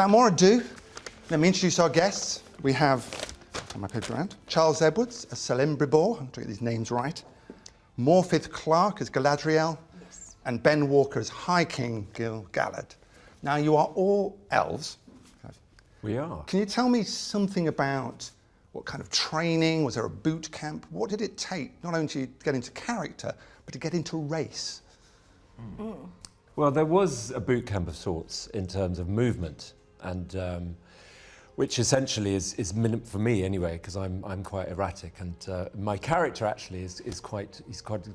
Without more ado, let me introduce our guests. We have, turn my page around, Charles Edwards as Celebrimbor, I'm trying to get these names right, Morfydd Clark as Galadriel, yes, and Ben Walker as High King Gil-galad. Now, you are all elves. We are. Can you tell me something about what kind of training? Was there a boot camp? What did it take, not only to get into character, but to get into race? Well, there was a boot camp of sorts in terms of movement, and which essentially is for me anyway, because I'm quite erratic, and my character actually he's got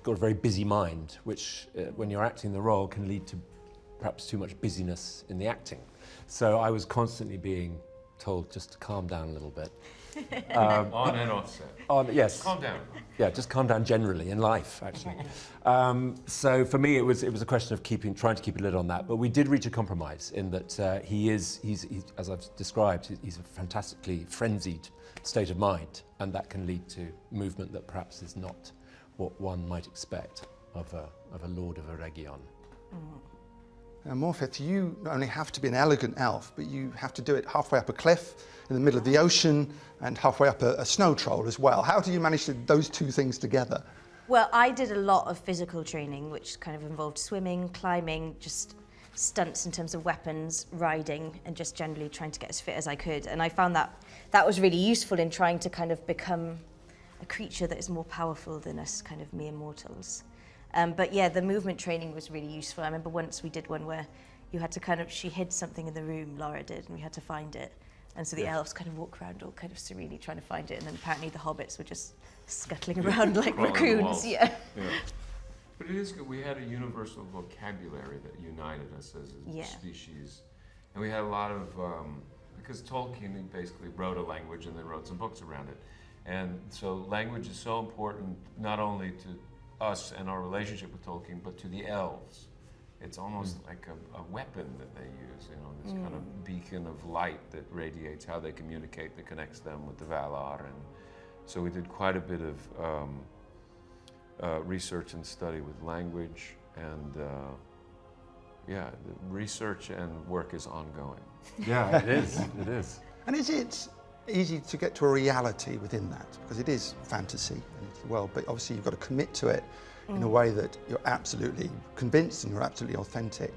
a very busy mind, which when you're acting the role can lead to perhaps too much busyness in the acting. So I was constantly being told just to calm down a little bit. On and off set. Yes. Calm down. Yeah, just calm down generally in life, actually. So for me, it was a question of trying to keep a lid on that. But we did reach a compromise in that he's as I've described, he's a fantastically frenzied state of mind, and that can lead to movement that perhaps is not what one might expect of a lord of a region. Now, Morfydd, you not only have to be an elegant elf, but you have to do it halfway up a cliff, in the middle of the ocean, and halfway up a snow troll as well. How do you manage those two things together? Well, I did a lot of physical training, which kind of involved swimming, climbing, just stunts in terms of weapons, riding, and just generally trying to get as fit as I could. And I found that was really useful in trying to kind of become a creature that is more powerful than us kind of mere mortals. But yeah, the movement training was really useful. I remember once we did one where you had to she hid something in the room, Laura did, and we had to find it. And so the elves kind of walk around all kind of serenely trying to find it, and then apparently the hobbits were just scuttling around like raccoons. Yeah. But it is good. We had a universal vocabulary that united us as a species. And we had a lot of, because Tolkien basically wrote a language and then wrote some books around it. And so language is so important, not only to us and our relationship with Tolkien, but to the elves. It's almost like a weapon that they use, this kind of beacon of light that radiates how they communicate, that connects them with the Valar. And so we did quite a bit of research and study with language, and the research and work is ongoing. Yeah, it is. It is. And is it easy to get to a reality within that? Because it is fantasy, but obviously you've got to commit to it in a way that you're absolutely convinced and you're absolutely authentic.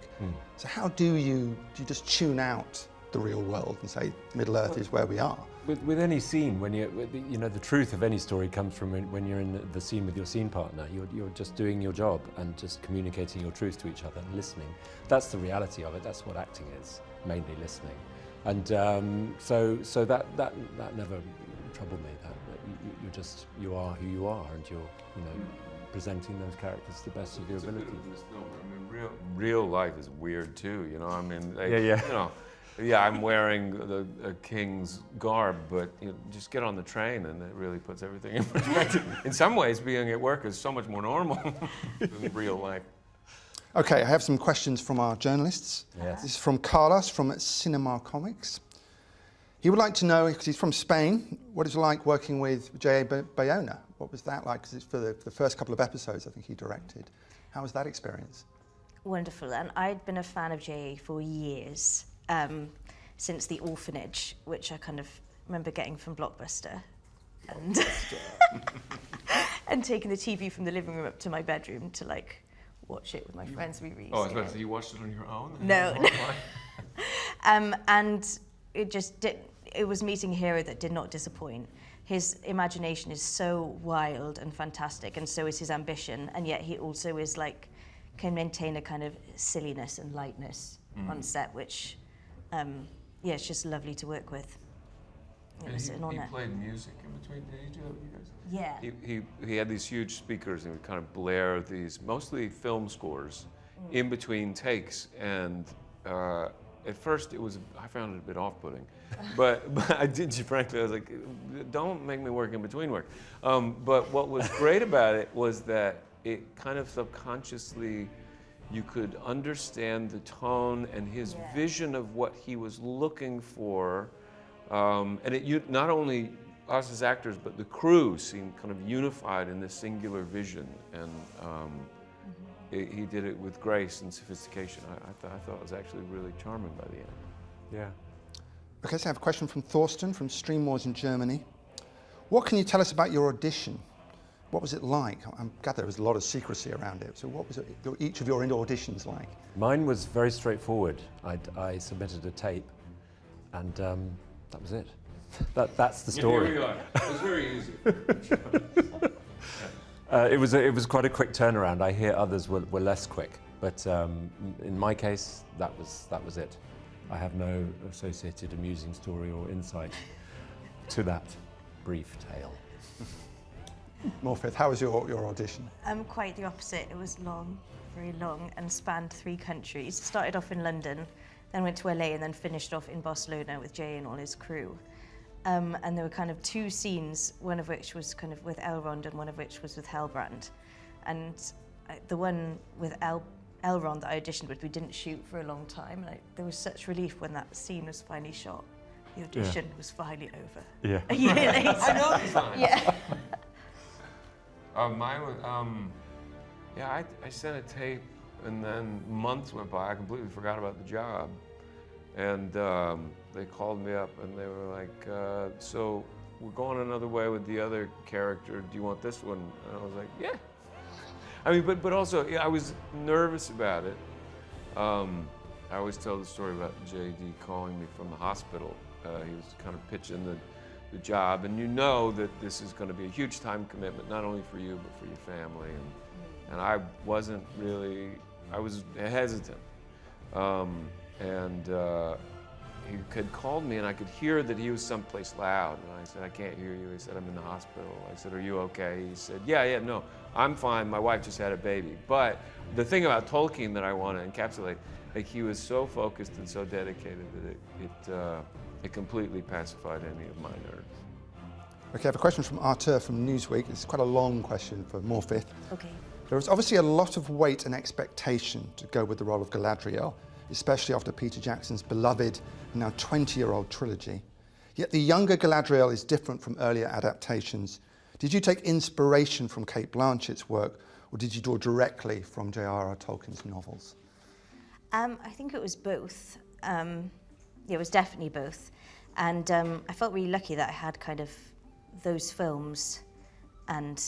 So how do you just tune out the real world and say Middle Earth is where we are? With any scene, the truth of any story comes from when you're in the scene with your scene partner. You're just doing your job and just communicating your truth to each other and listening. That's the reality of it. That's what acting is, mainly listening. And so that never troubled me. That you are who you are, and you're presenting those characters to the best of your ability. I mean, real life is weird too. I'm wearing a king's garb, but just get on the train, and it really puts everything in perspective. In some ways, being at work is so much more normal than real life. Okay, I have some questions from our journalists. Yes. This is from Carlos from Cinema Comics. He would like to know, because he's from Spain, what it's like working with J.A. Bayona. What was that like? Because it's for the first couple of episodes I think he directed. How was that experience? Wonderful, and I'd been a fan of J.A. for years, since The Orphanage, which I kind of remember getting from Blockbuster. And taking the TV from the living room up to my bedroom to watch it with my friends. Oh, I was about to say, you watched it on your own? No. And it was meeting a hero that did not disappoint. His imagination is so wild and fantastic, and so is his ambition, and yet he also is can maintain a kind of silliness and lightness on set, which, it's just lovely to work with. It was an honor. He played music in between. Did he do that with you guys? Yeah. He had these huge speakers and would kind of blare these mostly film scores in between takes, and at first I found it a bit off-putting, but I did, frankly, I was like, don't make me work in between work. But what was great about it was that it kind of subconsciously, you could understand the tone and his vision of what he was looking for. And not only us as actors, but the crew seemed kind of unified in this singular vision. And he did it with grace and sophistication. I thought it was actually really charming by the end. Yeah. Okay, so I have a question from Thorsten from Stream Wars in Germany. What can you tell us about your audition? What was it like? I gather there was a lot of secrecy around it. So what was each of your auditions like? Mine was very straightforward. I submitted a tape, and that was it. That's the story. Here we are. It was very easy. It was quite a quick turnaround. I hear others were less quick, but in my case, that was it. I have no associated amusing story or insight to that brief tale. Morfydd, how was your audition? Quite the opposite. It was long, very long, and spanned 3 countries. Started off in London, then went to LA, and then finished off in Barcelona with Jay and all his crew. And there were kind of 2 scenes, one of which was kind of with Elrond and one of which was with Halbrand. And the one with Elrond that I auditioned with, we didn't shoot for a long time. And there was such relief when that scene was finally shot. The audition was finally over. Yeah. A year later. I know it's fine. Yeah. Mine was, I sent a tape, and then months went by. I completely forgot about the job. And they called me up and they were like, so we're going another way with the other character. Do you want this one? And I was like, yeah. I mean, but also, I was nervous about it. I always tell the story about JD calling me from the hospital. He was kind of pitching the job, and you know that this is going to be a huge time commitment, not only for you, but for your family. And I wasn't really, I was hesitant. He had called me, and I could hear that he was someplace loud. And I said, I can't hear you. He said, I'm in the hospital. I said, are you okay? He said, yeah, no, I'm fine. My wife just had a baby. But the thing about Tolkien that I want to encapsulate, like, he was so focused and so dedicated that it completely pacified any of my nerves. Okay, I have a question from Arthur from Newsweek. It's quite a long question for Morfydd. Okay. There was obviously a lot of weight and expectation to go with the role of Galadriel, especially after Peter Jackson's beloved and now 20-year-old trilogy. Yet the younger Galadriel is different from earlier adaptations. Did you take inspiration from Cate Blanchett's work, or did you draw directly from J.R.R. Tolkien's novels? I think it was both. It was definitely both. And I felt really lucky that I had kind of those films and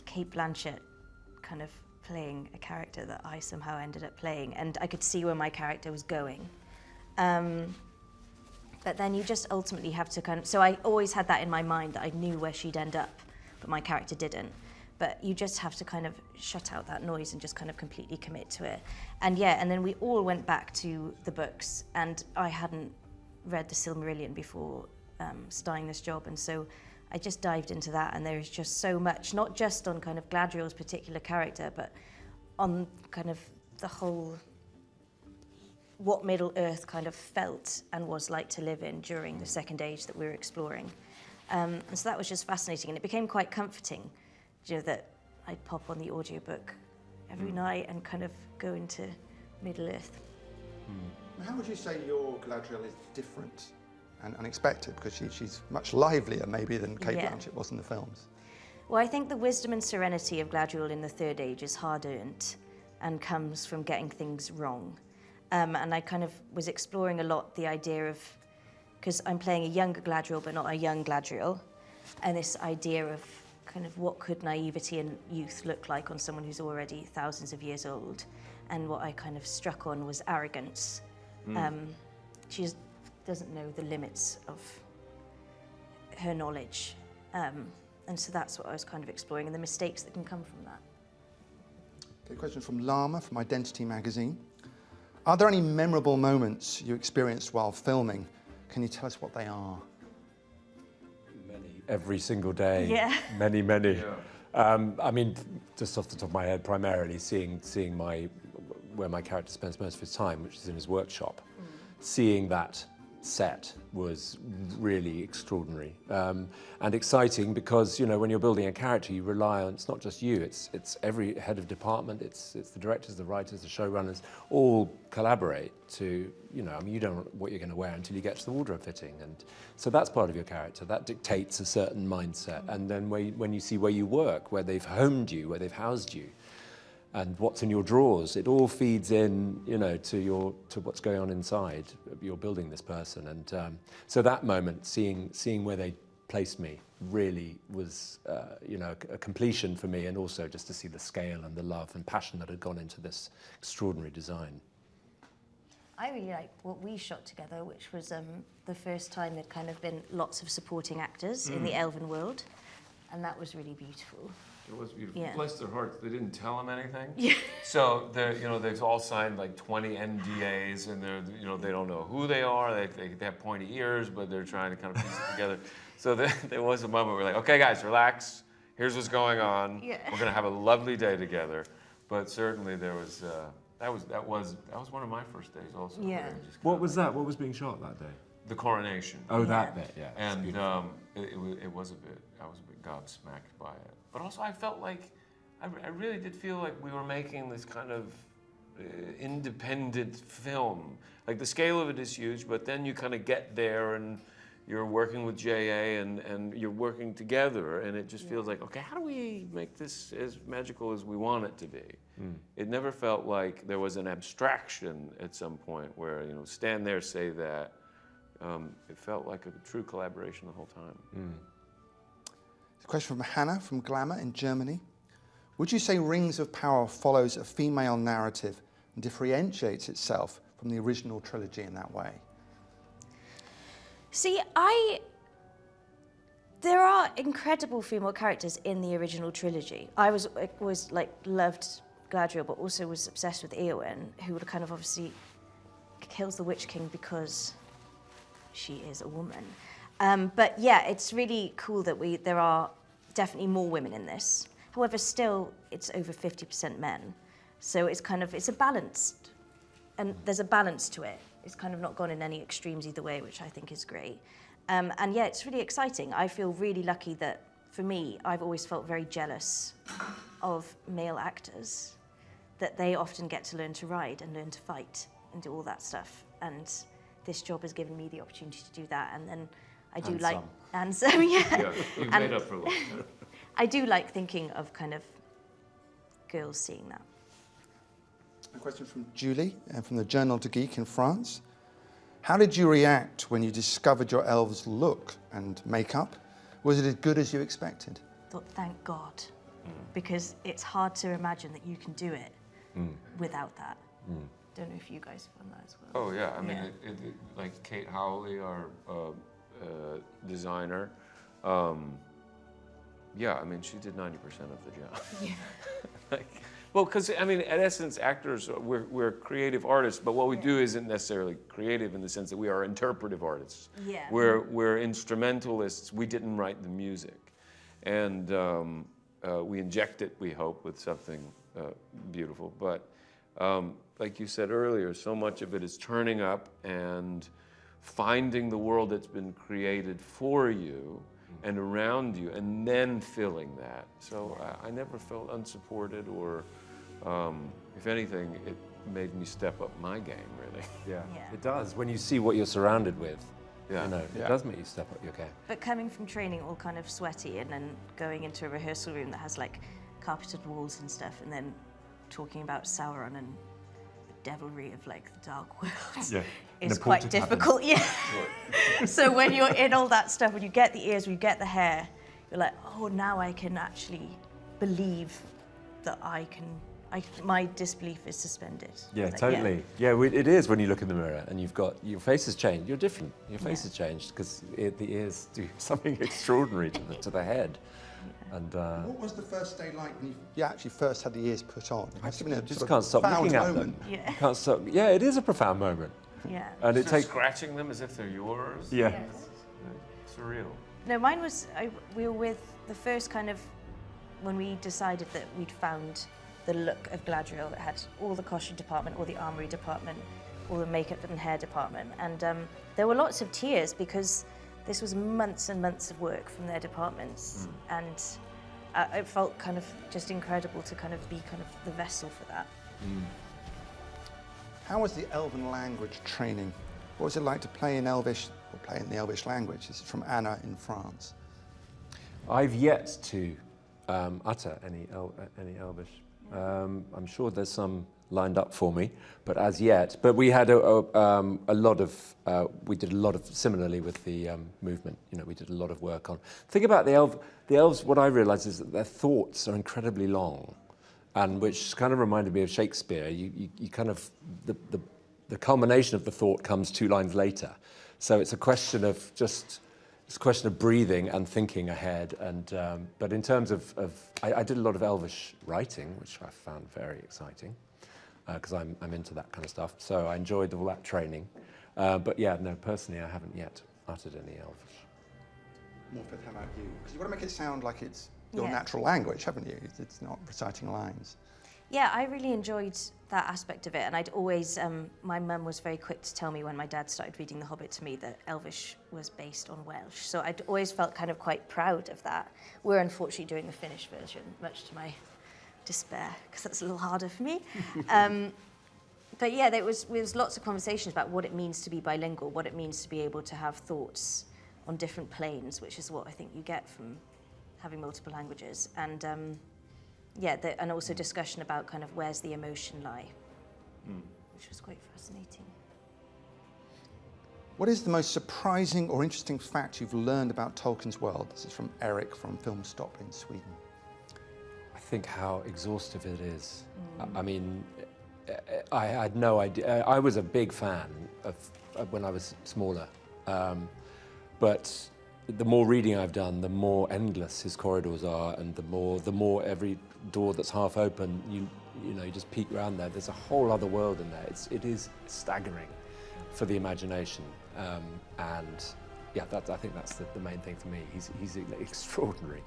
Cate Blanchett kind of playing a character that I somehow ended up playing, and I could see where my character was going. But then you just ultimately have to kind of, so I always had that in my mind that I knew where she'd end up, but my character didn't. But you just have to kind of shut out that noise and just kind of completely commit to it. And yeah, and then we all went back to the books, and I hadn't read the Silmarillion before starting this job, and so I just dived into that, and there's just so much, not just on kind of Galadriel's particular character, but on kind of the whole, what Middle-earth kind of felt and was like to live in during the Second Age that we were exploring. And so that was just fascinating, and it became quite comforting, you know, that I'd pop on the audiobook every night and kind of go into Middle-earth. How would you say your Galadriel is different and unexpected? Because she's much livelier maybe than Cate Blanchett was in the films. Well, I think the wisdom and serenity of Galadriel in the Third Age is hard-earned and comes from getting things wrong. And I kind of was exploring a lot the idea of, because I'm playing a younger Galadriel but not a young Galadriel, and this idea of kind of what could naivety and youth look like on someone who's already thousands of years old. And what I kind of struck on was arrogance. She just doesn't know the limits of her knowledge. And so that's what I was kind of exploring, and the mistakes that can come from that. Okay, question from Lama from Identity magazine. Are there any memorable moments you experienced while filming? Can you tell us what they are? Many. Every single day. Yeah. Many. Yeah. I mean, just off the top of my head, primarily seeing where my character spends most of his time, which is in his workshop. Seeing that set was really extraordinary and exciting, because, you know, when you're building a character, you rely on, it's not just you, it's every head of department, it's the directors, the writers, the showrunners, all collaborate to, you know, I mean, you don't know what you're going to wear until you get to the wardrobe fitting, and so that's part of your character. That dictates a certain mindset. And then when you see where you work, where they've homed you, where they've housed you, and what's in your drawers. It all feeds in, you know, to what's going on inside. You're building this person, and so that moment, seeing where they placed me, really was, you know, a completion for me, and also just to see the scale and the love and passion that had gone into this extraordinary design. I really like what we shot together, which was the first time there'd kind of been lots of supporting actors in the Elven world, and that was really beautiful. It was beautiful. Yeah. Bless their hearts, they didn't tell him anything. Yeah. So they're, you know, they've all signed like 20 NDAs, and they're, you know, they don't know who they are. They have pointy ears, but they're trying to kind of piece it together. So there was a moment where we're like, okay, guys, relax. Here's what's going on. Yeah. We're gonna have a lovely day together. But certainly there was. That was one of my first days also. Yeah. What was that? What was being shot that day? The coronation. Oh, that bit, yeah. And it was a bit. I was a bit gobsmacked by it. But also, I felt like I really did feel like we were making this kind of independent film. Like the scale of it is huge, but then you kind of get there and you're working with JA and you're working together, and it just feels like, okay, how do we make this as magical as we want it to be? It never felt like there was an abstraction at some point where, you know, stand there, say that. It felt like a true collaboration the whole time. A question from Hannah from Glamour in Germany. Would you say Rings of Power follows a female narrative and differentiates itself from the original trilogy in that way? See, there are incredible female characters in the original trilogy. I was like loved Galadriel, but also was obsessed with Eowyn, who would kind of obviously kills the Witch King because she is a woman. But yeah, it's really cool that there are definitely more women in this. However, still, it's over 50% men. So it's a balanced, and there's a balance to it. It's kind of not gone in any extremes either way, which I think is great. And yeah, it's really exciting. I feel really lucky that, for me, I've always felt very jealous of male actors, that they often get to learn to ride and learn to fight and do all that stuff. And this job has given me the opportunity to do that. And then I do like, and some, yeah. Yeah, you've made up for a lot. I do like thinking of kind of girls seeing that. A question from Julie from the Journal de Geek in France. How did you react when you discovered your elves' look and makeup? Was it as good as you expected? Thought, thank God, because it's hard to imagine that you can do it without that. Don't know if you guys found that as well. Oh yeah, I mean, like Kate Howley, our designer, yeah, I mean, she did 90% of the job. Yeah. Well, because I mean, in essence, actors, we're creative artists, but what we do isn't necessarily creative in the sense that we are interpretive artists. Yeah. We're instrumentalists. We didn't write the music, and we inject it, we hope, with something beautiful. But like you said earlier, so much of it is turning up and finding the world that's been created for you and around you, and then filling that. So I never felt unsupported, or if anything, it made me step up my game, really. Yeah, it does. When you see what you're surrounded with, Yeah. you know, it does make you step up your game. But coming from training all kind of sweaty and then going into a rehearsal room that has like carpeted walls and stuff, and then talking about Sauron and the devilry of like the Dark World is quite difficult. Yeah. So when you're in all that stuff, when you get the ears, when you get the hair, you're like, oh, now I can actually believe that my disbelief is suspended. Yeah, like, totally. Yeah, it is when you look in the mirror and you've got, your face has changed, you're different. Your face has changed because the ears do something extraordinary to the head. And what was the first day like when you actually first had the ears put on? I just can't stop looking at them. Yeah. Can't stop. Yeah, it is a profound moment. Yeah. And it takes scratching them as if they're yours. Yeah. Yes. Surreal. No, mine was, we were with the first kind of, when we decided that we'd found the look of Galadriel, that had all the costume department, all the armory department, all the makeup and hair department. And there were lots of tears because this was months and months of work from their departments. And it felt kind of just incredible to kind of be kind of the vessel for that. How was the Elven language training? What was it like to play in Elvish, or play in the Elvish language? This is from Anna in France. I've yet to utter any Elvish I'm sure there's some lined up for me, but as yet. But we had a lot of, we did a lot of, similarly with the movement, you know, we did a lot of work on. The thing about the elves, what I realized is that their thoughts are incredibly long, and which kind of reminded me of Shakespeare. You kind of, the culmination of the thought comes 2 lines later. So it's a question of just, it's a question of breathing and thinking ahead. And but in terms of I did a lot of Elvish writing, which I found very exciting, because I'm into that kind of stuff. So I enjoyed all that training. But yeah, no, personally, I haven't yet uttered any Elvish. Morfydd, how about you? Because you've got to make it sound like it's your natural language, haven't you? It's not reciting lines. Yeah, I really enjoyed that aspect of it, and I'd always, my mum was very quick to tell me when my dad started reading The Hobbit to me that Elvish was based on Welsh, so I'd always felt kind of quite proud of that. We're unfortunately doing the Finnish version, much to my despair, because that's a little harder for me. But yeah, there was lots of conversations about what it means to be bilingual, what it means to be able to have thoughts on different planes, which is what I think you get from having multiple languages. And yeah, and also discussion about kind of where's the emotion lie, which was quite fascinating. What is the most surprising or interesting fact you've learned about Tolkien's world? This is from Eric from Film Stop in Sweden. I think how exhaustive it is. I mean, I had no idea. I was a big fan of when I was smaller, but the more reading I've done, the more endless his corridors are, and the more every door that's half open, you know, you just peek around there. There's a whole other world in there. It is staggering for the imagination, and yeah, I think that's the main thing for me. He's an extraordinary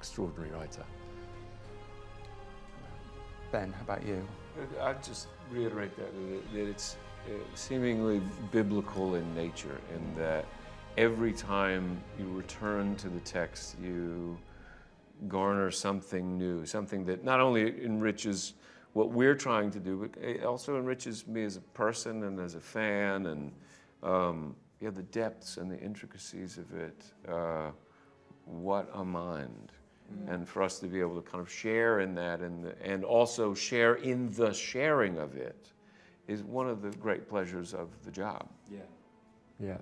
writer. Ben, how about you? I'd just reiterate that it's seemingly biblical in nature, in that every time you return to the text, you garner something new, something that not only enriches what we're trying to do, but it also enriches me as a person and as a fan, and yeah, the depths and the intricacies of it. What a mind. And for us to be able to kind of share in that, and also share in the sharing of it, is one of the great pleasures of the job. Yeah. Yeah.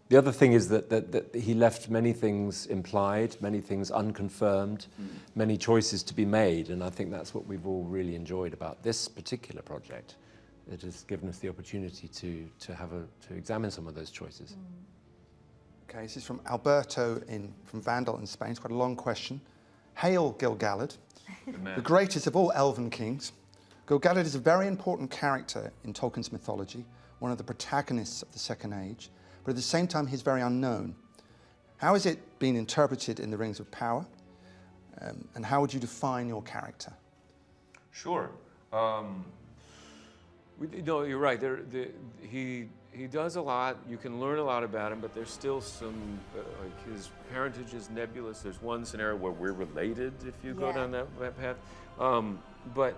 The other thing is that he left many things implied, many things unconfirmed, many choices to be made, and I think that's what we've all really enjoyed about this particular project. It has given us the opportunity to examine some of those choices. Okay, this is from Alberto from Vandal in Spain. It's quite a long question. Hail Gil-galad, the greatest of all Elven kings. Gil-galad is a very important character in Tolkien's mythology, one of the protagonists of the Second Age, but at the same time he's very unknown. How has it been interpreted in the Rings of Power, and how would you define your character? Sure. No, you're right. He does a lot. You can learn a lot about him, but there's still some, like his parentage is nebulous. There's one scenario where we're related if you go down that path. But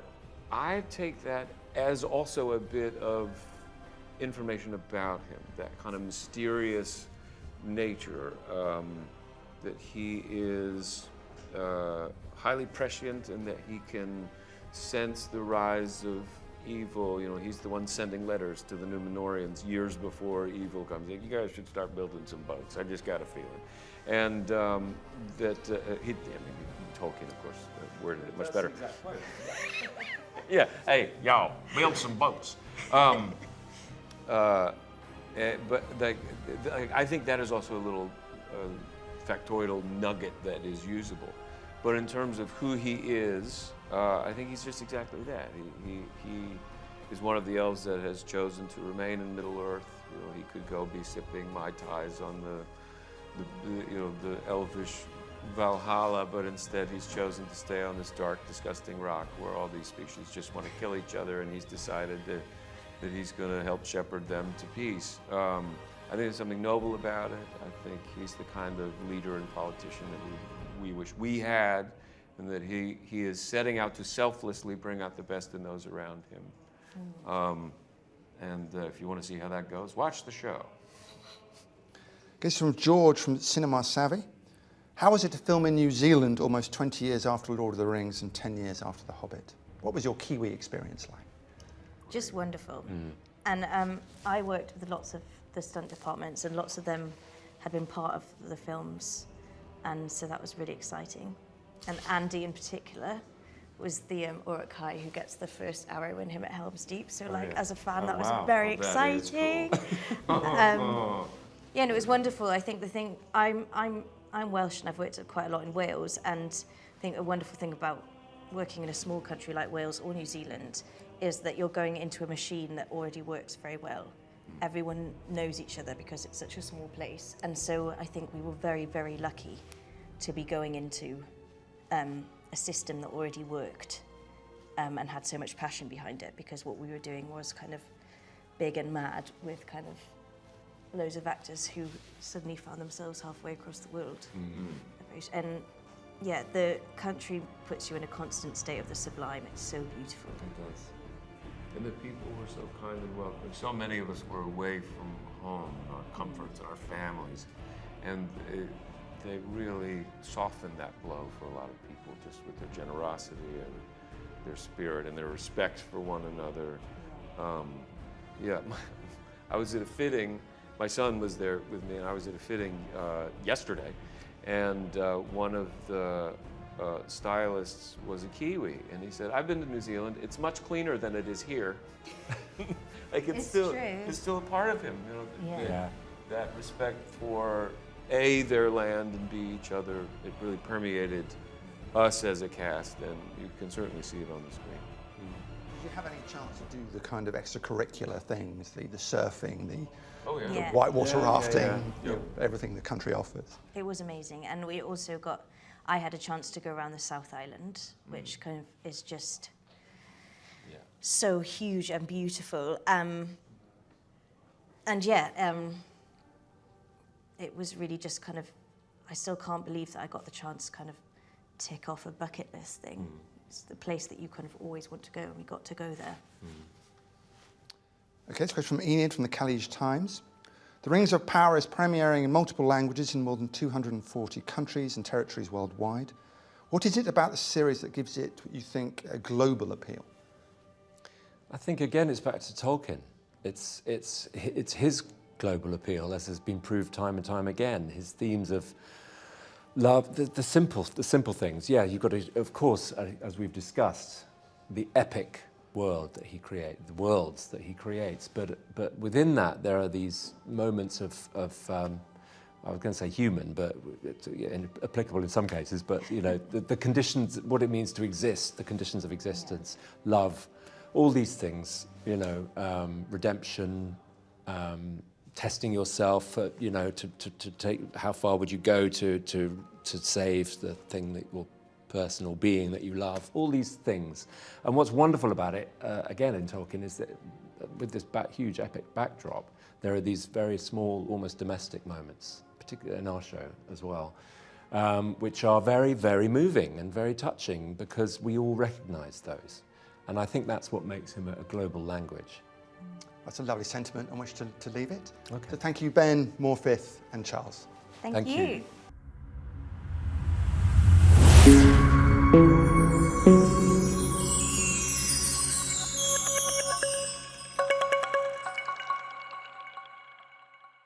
I take that as also a bit of information about him, that kind of mysterious nature, that he is highly prescient, and that he can sense the rise of evil. You know, he's the one sending letters to the Númenóreans years before evil comes. Like, you guys should start building some boats. I just got a feeling. And Tolkien, of course, worded it much better. Yeah, hey, y'all, build some boats. But I think that is also a little factoidal nugget that is usable. But in terms of who he is, I think he's just exactly that. He is one of the elves that has chosen to remain in Middle-earth. You know, he could go be sipping Mai Tais on the Elvish Valhalla, but instead he's chosen to stay on this dark, disgusting rock where all these species just want to kill each other, and he's decided that he's going to help shepherd them to peace. I think there's something noble about it. I think he's the kind of leader and politician that we wish we had, and that he is setting out to selflessly bring out the best in those around him. If you want to see how that goes, watch the show. This from George from Cinema Savvy. How was it to film in New Zealand almost 20 years after Lord of the Rings and 10 years after The Hobbit? What was your Kiwi experience like? Just wonderful. And I worked with lots of the stunt departments, and lots of them had been part of the films, and so that was really exciting. And Andy in particular was the Uruk-hai who gets the first arrow in him at Helm's Deep. So as a fan, that was very exciting. Cool. Yeah, and it was wonderful. I think the thing, I'm Welsh and I've worked quite a lot in Wales, and I think a wonderful thing about working in a small country like Wales or New Zealand is that you're going into a machine that already works very well. Everyone knows each other because it's such a small place. And so I think we were very, very lucky to be going into a system that already worked and had so much passion behind it, because what we were doing was kind of big and mad with kind of loads of actors who suddenly found themselves halfway across the world. And yeah, the country puts you in a constant state of the sublime. It's so beautiful. It does. And the people were so kind and welcoming. So many of us were away from home, our comforts, our families, and they really softened that blow for a lot of people, just with their generosity and their spirit and their respect for one another. I was at a fitting. My son was there with me, and I was at a fitting yesterday, and one of the stylists was a Kiwi, and he said, "I've been to New Zealand. It's much cleaner than it is here." Like it's still a part of him, you know. That respect for A, their land, and B, each other. It really permeated us as a cast, and you can certainly see it on the screen. Did you have any chance to do the kind of extracurricular things, the surfing, the whitewater rafting, you know, everything the country offers? It was amazing, and we also I had a chance to go around the South Island, which kind of is just so huge and beautiful. It was really just kind of, I still can't believe that I got the chance to kind of tick off a bucket list thing. It's the place that you kind of always want to go, and we got to go there. Okay, this question from Enid from the Khaleej Times. The Rings of Power is premiering in multiple languages in more than 240 countries and territories worldwide. What is it about the series that gives it, you think, a global appeal? I think, again, it's back to Tolkien. It's his global appeal, as has been proved time and time again. His themes of love, the simple things. Yeah, you've got to, of course, as we've discussed, the epic world that he creates, the worlds that he creates, but within that there are these moments of I was going to say human, but applicable in some cases, but you know, the conditions, what it means to exist, the conditions of existence, love, all these things, you know, redemption, testing yourself, you know, to take, how far would you go to save the thing that will person or being that you love, all these things. And what's wonderful about it, again in Tolkien, is that with this huge epic backdrop, there are these very small, almost domestic moments, particularly in our show as well, which are very, very moving and very touching because we all recognise those. And I think that's what makes him a global language. That's a lovely sentiment on which to leave it. Okay. So thank you, Ben, Morfydd and Charles. Thank you. you.